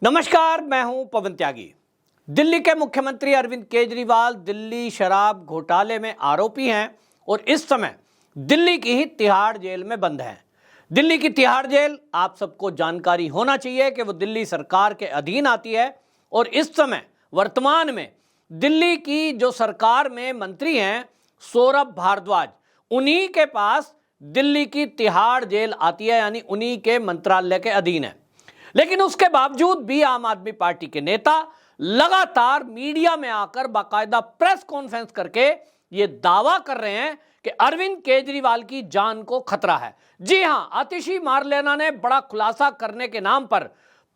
नमस्कार, मैं हूं पवन त्यागी। दिल्ली के मुख्यमंत्री अरविंद केजरीवाल दिल्ली शराब घोटाले में आरोपी हैं और इस समय दिल्ली की ही तिहाड़ जेल में बंद हैं। दिल्ली की तिहाड़ जेल, आप सबको जानकारी होना चाहिए कि वो दिल्ली सरकार के अधीन आती है और इस समय वर्तमान में दिल्ली की जो सरकार में मंत्री हैं सौरभ भारद्वाज, उन्हीं के पास दिल्ली की तिहाड़ जेल आती है, यानी उन्हीं के मंत्रालय के अधीन है। लेकिन उसके बावजूद भी आम आदमी पार्टी के नेता लगातार मीडिया में आकर बाकायदा प्रेस कॉन्फ्रेंस करके ये दावा कर रहे हैं कि अरविंद केजरीवाल की जान को खतरा है। जी हां, आतिशी मारलेना ने बड़ा खुलासा करने के नाम पर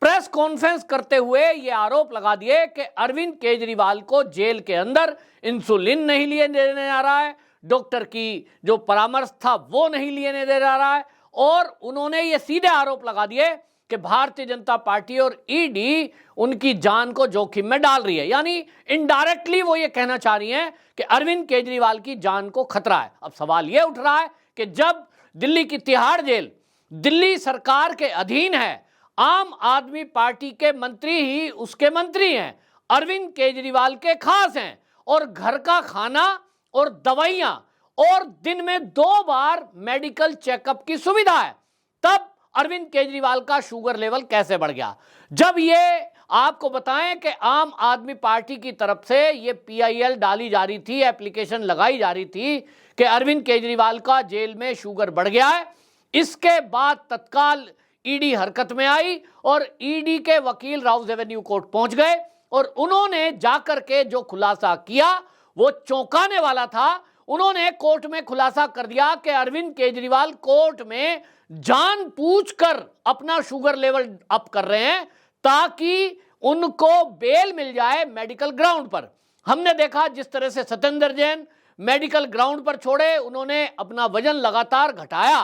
प्रेस कॉन्फ्रेंस करते हुए ये आरोप लगा दिए कि अरविंद केजरीवाल को जेल के अंदर इंसुलिन नहीं लिए देने आ रहा है, डॉक्टर की जो परामर्श था वो नहीं लेने दे रहा है, और उन्होंने ये सीधे आरोप लगा दिए कि भारतीय जनता पार्टी और ईडी उनकी जान को जोखिम में डाल रही है। यानी इनडायरेक्टली वो ये कहना चाह रही हैं कि अरविंद केजरीवाल की जान को खतरा है। अब सवाल ये उठ रहा है कि जब दिल्ली की तिहाड़ जेल दिल्ली सरकार के अधीन है, आम आदमी पार्टी के मंत्री ही उसके मंत्री हैं, अरविंद केजरीवाल के खास हैं, और घर का खाना और दवाइयां और दिन में 2 बार मेडिकल चेकअप की सुविधा है, तब अरविंद केजरीवाल का शुगर लेवल कैसे बढ़ गया? जब ये आपको बताएं कि आम आदमी पार्टी की तरफ से ये पीआईएल डाली जा रही थी, एप्लीकेशन लगाई जा रही थी कि अरविंद केजरीवाल का जेल में शुगर बढ़ गया है, इसके बाद तत्काल ईडी हरकत में आई और ईडी के वकील राउज एवेन्यू कोर्ट पहुंच गए और उन्होंने जाकर के जो खुलासा किया वो चौंकाने वाला था। उन्होंने कोर्ट में खुलासा कर दिया कि अरविंद केजरीवाल कोर्ट में जानबूझकर अपना शुगर लेवल अप कर रहे हैं ताकि उनको बेल मिल जाए मेडिकल ग्राउंड पर। हमने देखा जिस तरह से सत्येंद्र जैन मेडिकल ग्राउंड पर छोड़े, उन्होंने अपना वजन लगातार घटाया।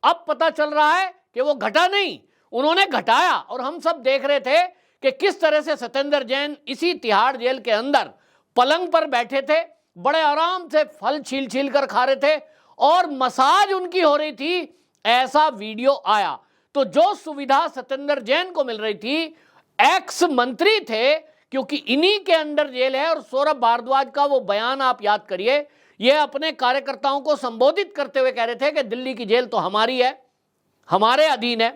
अब पता चल रहा है कि वो घटा नहीं, उन्होंने घटाया, और हम सब देख रहे थे कि किस तरह से सत्येंद्र जैन इसी तिहाड़ जेल के अंदर पलंग पर बैठे थे, बड़े आराम से फल छील छील कर खा रहे थे और मसाज उनकी हो रही थी, ऐसा वीडियो आया। तो जो सुविधा सत्येंद्र जैन को मिल रही थी, एक्स मंत्री थे, क्योंकि इन्हीं के अंडर जेल है, और सौरभ भारद्वाज का वो बयान आप याद करिए, ये अपने कार्यकर्ताओं को संबोधित करते हुए कह रहे थे कि दिल्ली की जेल तो हमारी है, हमारे अधीन है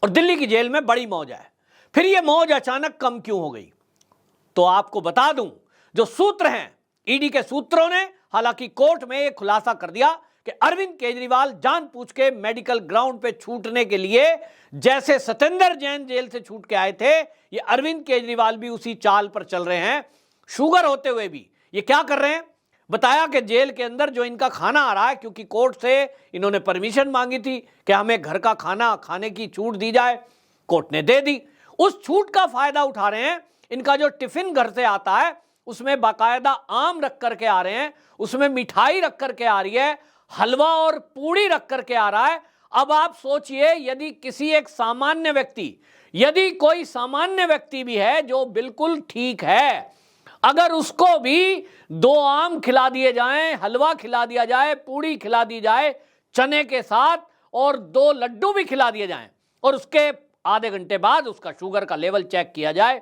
और दिल्ली की जेल में बड़ी मौज है। फिर ये मौज अचानक कम क्यों हो गई? तो आपको बता दूं, जो सूत्र हैं ईडी के सूत्रों ने हालांकि कोर्ट में यह खुलासा कर दिया कि अरविंद केजरीवाल जानबूझ के मेडिकल ग्राउंड पे छूटने के लिए, जैसे सत्येंद्र जैन जेल से छूट के आए थे, ये अरविंद केजरीवाल भी उसी चाल पर चल रहे हैं। शुगर होते हुए भी ये क्या कर रहे हैं? बताया कि जेल के अंदर जो इनका खाना आ रहा है, क्योंकि कोर्ट से इन्होंने परमिशन मांगी थी कि हमें घर का खाना खाने की छूट दी जाए, कोर्ट ने दे दी। उस छूट का फायदा उठा रहे हैं। इनका जो टिफिन घर से आता है उसमें बाकायदा आम रख करके आ रहे हैं, उसमें मिठाई रख करके आ रही है, हलवा और पूड़ी रख करके आ रहा है। अब आप सोचिए, यदि किसी एक सामान्य व्यक्ति, यदि कोई सामान्य व्यक्ति भी है जो बिल्कुल ठीक है, अगर उसको भी 2 आम खिला दिए जाएं, हलवा खिला दिया जाए, पूड़ी खिला दी जाए चने के साथ, और 2 लड्डू भी खिला दिए जाएं, और उसके आधे घंटे बाद उसका शुगर का लेवल चेक किया जाए,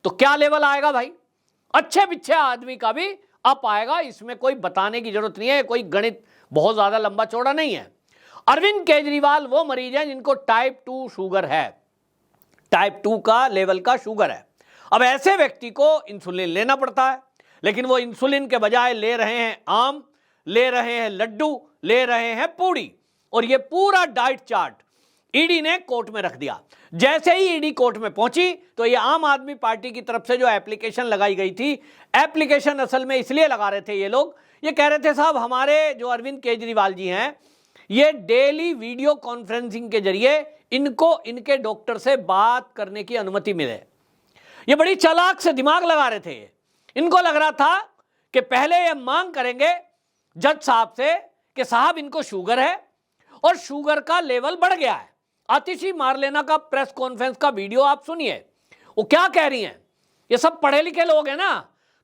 तो क्या लेवल आएगा भाई? अच्छे पिच्छे आदमी का भी अप आएगा। इसमें कोई बताने की जरूरत नहीं है, कोई गणित बहुत ज्यादा लंबा चौड़ा नहीं है। अरविंद केजरीवाल वो मरीज हैं जिनको टाइप 2 शुगर है, टाइप 2 का लेवल का शुगर है। अब ऐसे व्यक्ति को इंसुलिन लेना पड़ता है, लेकिन वो इंसुलिन के बजाय ले रहे हैं आम, ले रहे हैं लड्डू, ले रहे हैं पूड़ी, और ये पूरा डाइट चार्ट ईडी ने कोर्ट में रख दिया। जैसे ही ईडी कोर्ट में पहुंची तो ये आम आदमी पार्टी की तरफ से जो एप्लीकेशन लगाई गई थी, एप्लीकेशन असल में इसलिए लगा रहे थे ये लोग, ये कह रहे थे साहब हमारे जो अरविंद केजरीवाल जी हैं, ये डेली वीडियो कॉन्फ्रेंसिंग के जरिए इनको इनके डॉक्टर से बात करने की अनुमति मिले। ये बड़ी चालाक से दिमाग लगा रहे थे। इनको लग रहा था कि पहले ये मांग करेंगे जज साहब से कि साहब इनको शुगर है और शुगर का लेवल बढ़ गया है। आतिशी मारलेना का प्रेस कॉन्फ्रेंस का वीडियो आप सुनिए, वो क्या कह रही हैं। ये सब पढ़े लिखे लोग हैं ना,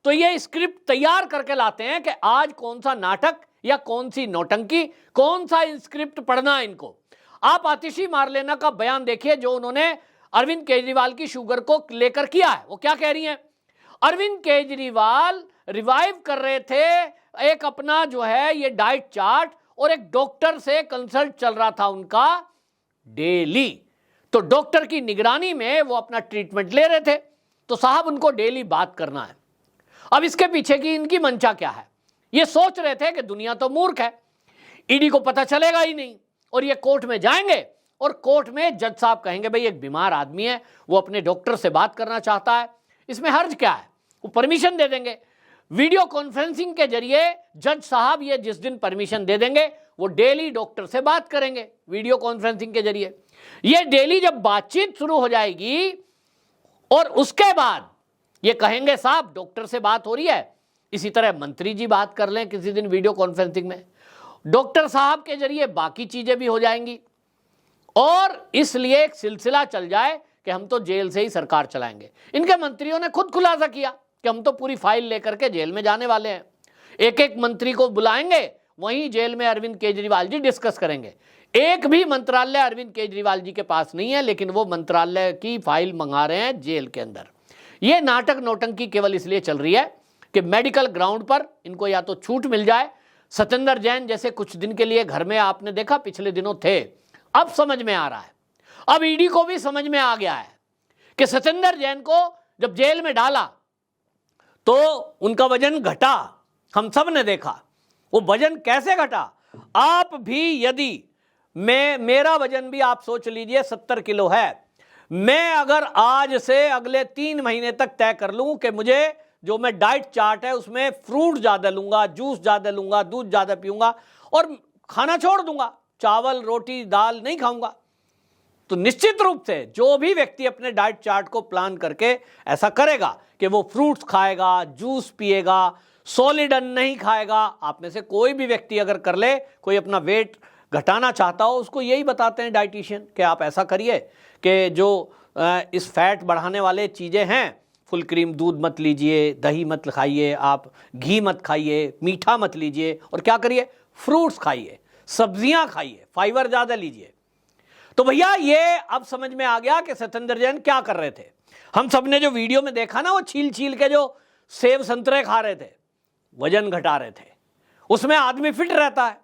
तो ये स्क्रिप्ट तैयार करके लाते हैं कि आज कौन सा नाटक या कौन सी नौटंकी, कौन सा स्क्रिप्ट पढ़ना है इनको। आप आतिशी मारलेना का बयान देखिए जो उन्होंने अरविंद केजरीवाल की शुगर को लेकर किया है। वो क्या कह रही हैं? अरविंद केजरीवाल रिवाइव कर रहे थे एक अपना जो है ये डाइट चार्ट, और एक डॉक्टर से कंसल्ट चल रहा था उनका डेली। तो डॉक्टर की निगरानी में वो अपना ट्रीटमेंट ले रहे थे, तो साहब उनको डेली बात करना है। अब इसके पीछे की इनकी मंशा क्या है? ये सोच रहे थे कि दुनिया तो मूर्ख है, ईडी को पता चलेगा ही नहीं, और ये कोर्ट में जाएंगे और कोर्ट में जज साहब कहेंगे भाई एक बीमार आदमी है, वो अपने डॉक्टर से बात करना चाहता है, इसमें हर्ज क्या है? वो परमिशन दे देंगे। वीडियो कॉन्फ्रेंसिंग के जरिए जज साहब ये जिस दिन परमिशन दे देंगे वो डेली डॉक्टर से बात करेंगे वीडियो कॉन्फ्रेंसिंग के जरिए। ये डेली जब बातचीत शुरू हो जाएगी और उसके बाद ये कहेंगे साहब डॉक्टर से बात हो रही है, इसी तरह मंत्री जी बात कर लें किसी दिन वीडियो कॉन्फ्रेंसिंग में, डॉक्टर साहब के जरिए बाकी चीजें भी हो जाएंगी, और इसलिए एक सिलसिला चल जाए कि हम तो जेल से ही सरकार चलाएंगे। इनके मंत्रियों ने खुद खुलासा किया कि हम तो पूरी फाइल लेकर के जेल में जाने वाले हैं, एक एक मंत्री को बुलाएंगे, वहीं जेल में अरविंद केजरीवाल जी डिस्कस करेंगे। एक भी मंत्रालय अरविंद केजरीवाल जी के पास नहीं है, लेकिन वो मंत्रालय की फाइल मंगा रहे हैं जेल के अंदर। ये नाटक नौटंकी केवल इसलिए चल रही है कि मेडिकल ग्राउंड पर इनको या तो छूट मिल जाए। सत्येंद्र जैन जैसे कुछ दिन के लिए घर में आपने देखा पिछले दिनों थे, अब समझ में आ रहा है, अब ईडी को भी समझ में आ गया है कि सत्येंद्र जैन को जब जेल में डाला तो उनका वजन घटा, हम सब ने देखा। वो वजन कैसे घटा? आप भी यदि मेरा वजन भी आप सोच लीजिए 70 किलो है, मैं अगर आज से अगले 3 महीने तक तय कर लूं कि मुझे जो मैं डाइट चार्ट है उसमें फ्रूट ज्यादा लूंगा, जूस ज्यादा लूंगा, दूध ज्यादा पीऊंगा और खाना छोड़ दूंगा, चावल रोटी दाल नहीं खाऊंगा, तो निश्चित रूप से जो भी व्यक्ति अपने डाइट चार्ट को प्लान करके ऐसा करेगा कि वो फ्रूट्स खाएगा, जूस पिएगा, सॉलिड अन्न नहीं खाएगा। आप में से कोई भी व्यक्ति अगर कर ले, कोई अपना वेट घटाना चाहता हो, उसको यही बताते हैं डाइटिशियन कि आप ऐसा करिए कि जो इस फैट बढ़ाने वाले चीज़ें हैं, फुल क्रीम दूध मत लीजिए, दही मत खाइए, आप घी मत खाइए, मीठा मत लीजिए, और क्या करिए, फ्रूट्स खाइए, सब्जियां खाइए, फाइबर ज़्यादा लीजिए। तो भैया ये अब समझ में आ गया कि सत्येंद्र जैन क्या कर रहे थे। हम सब ने जो वीडियो में देखा ना, वो छील छील के जो सेब संतरे खा रहे थे, वजन घटा रहे थे। उसमें आदमी फिट रहता है,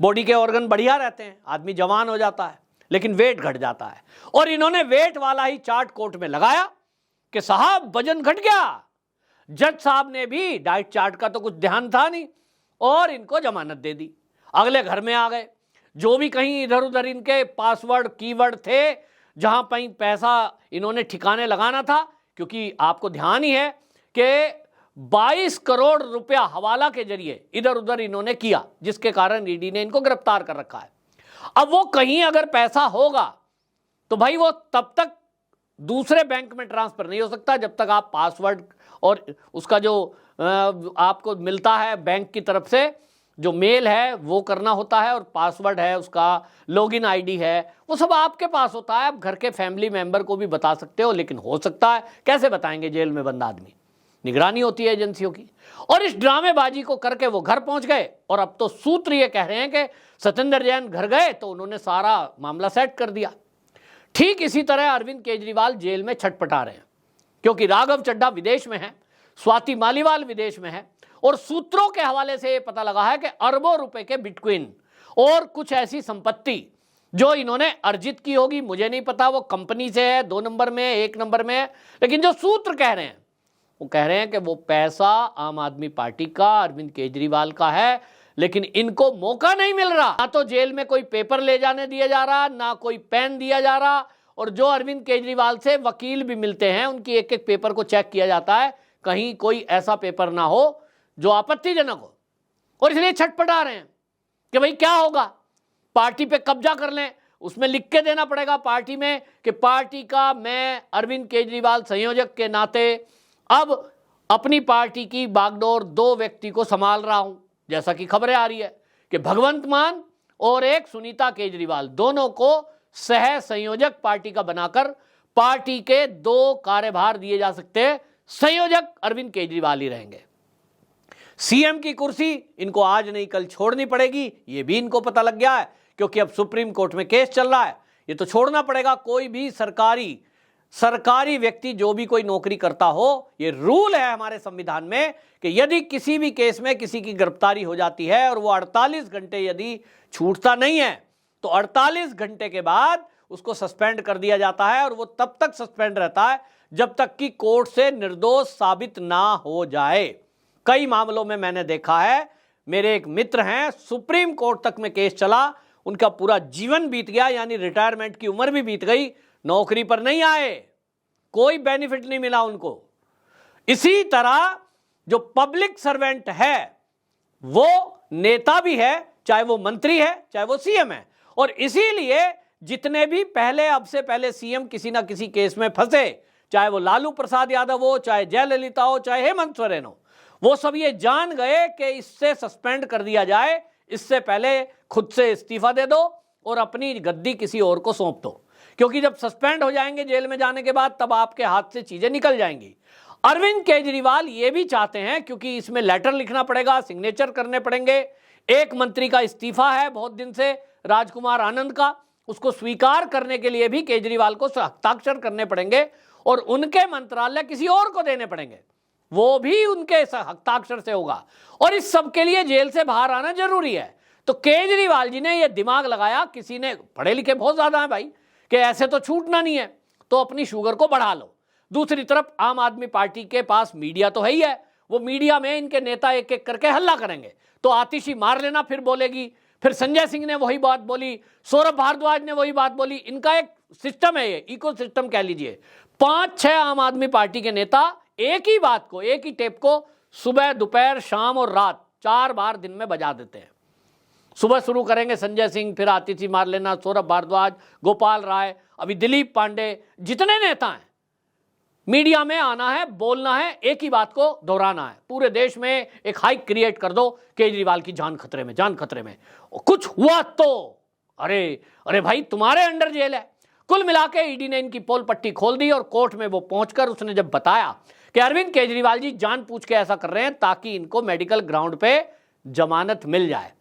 बॉडी के ऑर्गन बढ़िया रहते हैं, आदमी जवान हो जाता है, लेकिन वेट घट जाता है। और इन्होंने वेट वाला ही चार्ट कोर्ट में लगाया कि साहब वजन घट गया। जज साहब ने भी डाइट चार्ट का तो कुछ ध्यान था नहीं और इनको जमानत दे दी, अगले घर में आ गए। जो भी कहीं इधर उधर इनके पासवर्ड कीवर्ड थे, जहां कहीं पैसा इन्होंने ठिकाने लगाना था, क्योंकि आपको ध्यान ही है कि 22 करोड़ रुपया हवाला के जरिए इधर उधर इन्होंने किया, जिसके कारण ईडी ने इनको गिरफ्तार कर रखा है। अब वो कहीं अगर पैसा होगा तो भाई वो तब तक दूसरे बैंक में ट्रांसफर नहीं हो सकता जब तक आप पासवर्ड और उसका जो आपको मिलता है बैंक की तरफ से जो मेल है वो करना होता है, और पासवर्ड है उसका, लॉगिन आईडी है, वो सब आपके पास होता है। आप घर के फैमिली मेंबर को भी बता सकते हो, लेकिन हो सकता है कैसे बताएंगे, जेल में बंद आदमी, निगरानी होती है एजेंसियों की। और इस ड्रामेबाजी को करके वो घर पहुंच गए, और अब तो सूत्र ये कह रहे हैं कि सत्येंद्र जैन घर गए तो उन्होंने सारा मामला सेट कर दिया। ठीक इसी तरह अरविंद केजरीवाल जेल में छटपटा रहे हैं, क्योंकि राघव चड्ढा विदेश में है, स्वाति मालीवाल विदेश में है, और सूत्रों के हवाले से यह पता लगा है कि अरबों रुपए के बिटकॉइन और कुछ ऐसी संपत्ति जो इन्होंने अर्जित की होगी, मुझे नहीं पता वो कंपनी से है, 2 नंबर में है, 1 नंबर में है, लेकिन जो सूत्र कह रहे हैं वो कह रहे हैं कि वो पैसा आम आदमी पार्टी का, अरविंद केजरीवाल का है, लेकिन इनको मौका नहीं मिल रहा। ना तो जेल में कोई पेपर ले जाने दिया जा रहा, ना कोई पेन दिया जा रहा, और जो अरविंद केजरीवाल से वकील भी मिलते हैं उनकी एक एक पेपर को चेक किया जाता है, कहीं कोई ऐसा पेपर ना हो जो आपत्तिजनक हो। और इसलिए छटपटा रहे हैं कि भाई क्या होगा, पार्टी पे कब्जा कर लें, उसमें लिख के देना पड़ेगा पार्टी में कि पार्टी का मैं अरविंद केजरीवाल संयोजक के नाते अब अपनी पार्टी की बागडोर 2 व्यक्ति को संभाल रहा हूं, जैसा कि खबरें आ रही है कि भगवंत मान और एक सुनीता केजरीवाल, दोनों को सह संयोजक पार्टी का बनाकर पार्टी के 2 कार्यभार दिए जा सकते हैं। संयोजक अरविंद केजरीवाल ही रहेंगे। सीएम की कुर्सी इनको आज नहीं कल छोड़नी पड़ेगी, ये भी इनको पता लग गया है, क्योंकि अब सुप्रीम कोर्ट में केस चल रहा है ये तो छोड़ना पड़ेगा। कोई भी सरकारी व्यक्ति जो भी कोई नौकरी करता हो, ये रूल है हमारे संविधान में कि यदि किसी भी केस में किसी की गिरफ्तारी हो जाती है और वो 48 घंटे यदि छूटता नहीं है तो 48 घंटे के बाद उसको सस्पेंड कर दिया जाता है, और वो तब तक सस्पेंड रहता है जब तक कि कोर्ट से निर्दोष साबित ना हो जाए। कई मामलों में मैंने देखा है, मेरे एक मित्र हैं, सुप्रीम कोर्ट तक में केस चला, उनका पूरा जीवन बीत गया, यानी रिटायरमेंट की उम्र भी बीत गई, नौकरी पर नहीं आए, कोई बेनिफिट नहीं मिला उनको। इसी तरह जो पब्लिक सर्वेंट है वो नेता भी है, चाहे वो मंत्री है चाहे वो सीएम है, और इसीलिए जितने भी अब से पहले सीएम किसी ना किसी केस में फंसे, चाहे वो लालू प्रसाद यादव हो, चाहे जयललिता हो, चाहे हेमंत सोरेन हो, वो सब ये जान गए कि इससे सस्पेंड कर दिया जाए, इससे पहले खुद से इस्तीफा दे दो और अपनी गद्दी किसी और को सौंप दो, क्योंकि जब सस्पेंड हो जाएंगे जेल में जाने के बाद तब आपके हाथ से चीजें निकल जाएंगी। अरविंद केजरीवाल ये भी चाहते हैं, क्योंकि इसमें लेटर लिखना पड़ेगा, सिग्नेचर करने पड़ेंगे। एक मंत्री का इस्तीफा है बहुत दिन से, राजकुमार आनंद का, उसको स्वीकार करने के लिए भी केजरीवाल को हस्ताक्षर करने पड़ेंगे और उनके मंत्रालय किसी और को देने पड़ेंगे, वो भी उनके हस्ताक्षर से होगा, और इस सब के लिए जेल से बाहर आना जरूरी है। तो केजरीवाल जी ने यह दिमाग लगाया, किसी ने, पढ़े लिखे बहुत ज्यादा है भाई, कि ऐसे तो छूटना नहीं है तो अपनी शुगर को बढ़ा लो। दूसरी तरफ आम आदमी पार्टी के पास मीडिया तो है ही है, वो मीडिया में इनके नेता एक एक करके हल्ला करेंगे, तो आतिशी मार लेना फिर बोलेगी, फिर संजय सिंह ने वही बात बोली, सौरभ भारद्वाज ने वही बात बोली। इनका एक सिस्टम है, ये इको सिस्टम कह लीजिए। 5-6 आम आदमी पार्टी के नेता एक ही बात को, एक ही टेप को सुबह, दोपहर, शाम और रात 4 बार दिन में बजा देते हैं। सुबह शुरू करेंगे संजय सिंह, फिर आतिशी मार लेना, सौरभ भारद्वाज, गोपाल राय, अभी दिलीप पांडे, जितने नेता हैं, मीडिया में आना है, बोलना है, एक ही बात को दोहराना है, पूरे देश में एक हाइक क्रिएट कर दो, केजरीवाल की जान खतरे में, जान खतरे में। कुछ हुआ तो अरे भाई तुम्हारे अंडर जेल है। कुल मिला के ईडी ने इनकी पोल पट्टी खोल दी, और कोर्ट में वो पहुंचकर उसने जब बताया कि अरविंद केजरीवाल जी जानबूझ के ऐसा कर रहे हैं ताकि इनको मेडिकल ग्राउंड पे जमानत मिल जाए।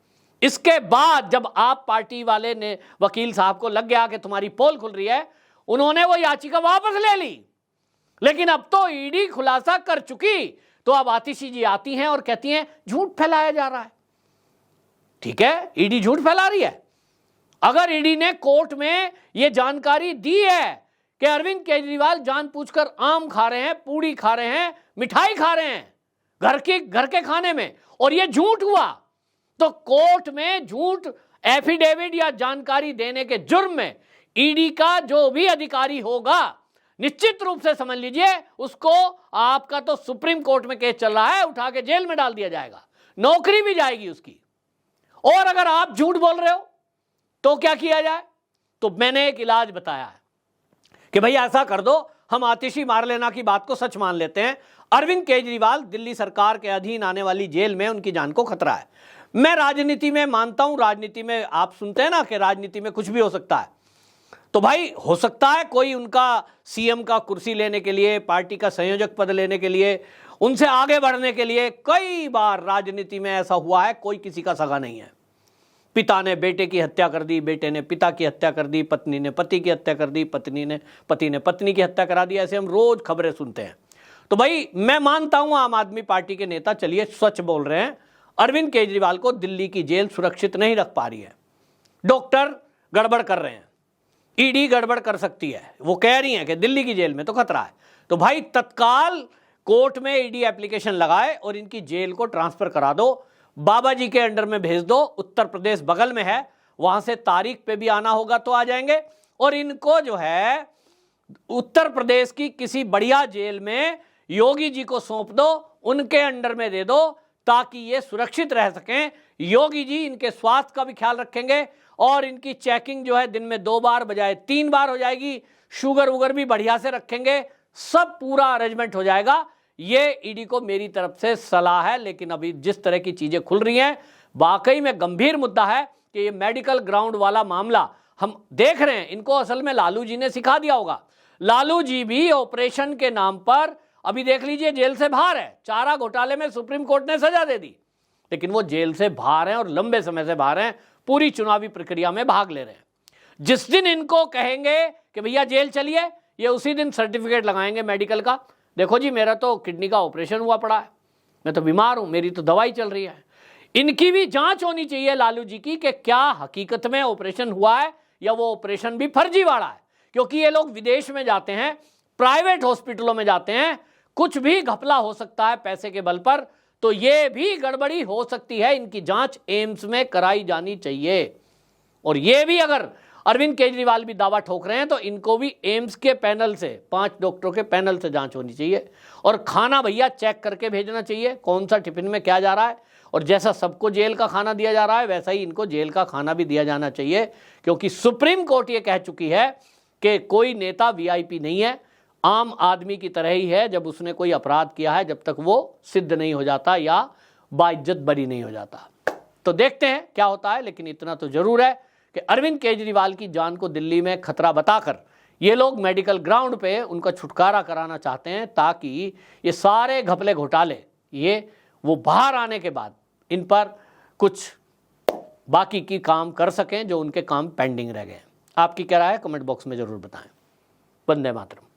इसके बाद जब आप पार्टी वाले ने, वकील साहब को लग गया कि तुम्हारी पोल खुल रही है, उन्होंने वो याचिका वापस ले ली। लेकिन अब तो ईडी खुलासा कर चुकी, तो अब आतिशी जी आती हैं और कहती हैं झूठ फैलाया जा रहा है। ठीक है, ईडी झूठ फैला रही है। अगर ईडी ने कोर्ट में यह जानकारी दी है कि अरविंद केजरीवाल जानबूझकर आम खा रहे हैं, पूड़ी खा रहे हैं, मिठाई खा रहे हैं घर के खाने में, और यह झूठ हुआ, तो कोर्ट में झूठ एफिडेविट या जानकारी देने के जुर्म में ईडी का जो भी अधिकारी होगा, निश्चित रूप से समझ लीजिए उसको, आपका तो सुप्रीम कोर्ट में केस चल रहा है, उठा के जेल में डाल दिया जाएगा, नौकरी भी जाएगी उसकी। और अगर आप झूठ बोल रहे हो तो क्या किया जाए? तो मैंने एक इलाज बताया है कि भाई ऐसा कर दो, हम आतिशी मार लेना की बात को सच मान लेते हैं, अरविंद केजरीवाल दिल्ली सरकार के अधीन आने वाली जेल में, उनकी जान को खतरा है। मैं राजनीति में मानता हूं, राजनीति में आप सुनते हैं ना कि राजनीति में कुछ भी हो सकता है, तो भाई हो सकता है कोई उनका सीएम का कुर्सी लेने के लिए, पार्टी का संयोजक पद लेने के लिए, उनसे आगे बढ़ने के लिए, कई बार राजनीति में ऐसा हुआ है, कोई किसी का सगा नहीं है। पिता ने बेटे की हत्या कर दी, बेटे ने पिता की हत्या कर दी, पत्नी ने पति की हत्या कर दी, पति ने पत्नी की हत्या करा दी, ऐसे हम रोज खबरें सुनते हैं। तो भाई मैं मानता हूं आम आदमी पार्टी के नेता, चलिए सच बोल रहे हैं, अरविंद केजरीवाल को दिल्ली की जेल सुरक्षित नहीं रख पा रही है, डॉक्टर गड़बड़ कर रहे हैं, ईडी गड़बड़ कर सकती है, वो कह रही हैं कि दिल्ली की जेल में तो खतरा है। तो भाई तत्काल कोर्ट में ईडी एप्लीकेशन लगाए और इनकी जेल को ट्रांसफर करा दो, बाबा जी के अंडर में भेज दो, उत्तर प्रदेश बगल में है, वहां से तारीख पे भी आना होगा तो आ जाएंगे, और इनको जो है उत्तर प्रदेश की किसी बढ़िया जेल में योगी जी को सौंप दो, उनके अंडर में दे दो, ताकि ये सुरक्षित रह सकें। योगी जी इनके स्वास्थ्य का भी ख्याल रखेंगे, और इनकी चेकिंग जो है दिन में 2 बार बजाय 3 बार हो जाएगी, शुगर वुगर भी बढ़िया से रखेंगे, सब पूरा अरेंजमेंट हो जाएगा। ये ईडी को मेरी तरफ से सलाह है। लेकिन अभी जिस तरह की चीजें खुल रही हैं, वाकई में गंभीर मुद्दा है कि ये मेडिकल ग्राउंड वाला मामला हम देख रहे हैं, इनको असल में लालू जी ने सिखा दिया होगा। लालू जी भी ऑपरेशन के नाम पर अभी देख लीजिए जेल से बाहर है, चारा घोटाले में सुप्रीम कोर्ट ने सजा दे दी, लेकिन वो जेल से बाहर हैं और लंबे समय से बाहर हैं, पूरी चुनावी प्रक्रिया में भाग ले रहे हैं। जिस दिन इनको कहेंगे कि भैया जेल चलिए, ये उसी दिन सर्टिफिकेट लगाएंगे मेडिकल का, देखो जी मेरा तो किडनी का ऑपरेशन हुआ पड़ा है, मैं तो बीमार हूं, मेरी तो दवाई चल रही है। इनकी भी जांच होनी चाहिए लालू जी की कि क्या हकीकत में ऑपरेशन हुआ है या वो ऑपरेशन भी फर्जीवाड़ा है। क्योंकि ये लोग विदेश में जाते हैं, प्राइवेट हॉस्पिटलों में जाते हैं, कुछ भी घपला हो सकता है पैसे के बल पर, तो ये भी गड़बड़ी हो सकती है। इनकी जांच एम्स में कराई जानी चाहिए। और ये भी अगर अरविंद केजरीवाल भी दावा ठोक रहे हैं तो इनको भी एम्स के पैनल से, 5 डॉक्टरों के पैनल से जांच होनी चाहिए। और खाना भैया चेक करके भेजना चाहिए, कौन सा टिफिन में क्या जा रहा है। और जैसा सबको जेल का खाना दिया जा रहा है वैसा ही इनको जेल का खाना भी दिया जाना चाहिए। क्योंकि सुप्रीम कोर्ट ये कह चुकी है कि कोई नेता वीआईपी नहीं है, आम आदमी की तरह ही है जब उसने कोई अपराध किया है, जब तक वो सिद्ध नहीं हो जाता या बाइज्जत बरी नहीं हो जाता। तो देखते हैं क्या होता है। लेकिन इतना तो जरूर है कि अरविंद केजरीवाल की जान को दिल्ली में खतरा बताकर ये लोग मेडिकल ग्राउंड पे उनका छुटकारा कराना चाहते हैं, ताकि ये सारे घपले घोटाले वो बाहर आने के बाद इन पर कुछ बाकी की काम कर सकें जो उनके काम पेंडिंग रह गए। आपकी क्या राय है, कमेंट बॉक्स में जरूर बताएं। वंदे मातरम।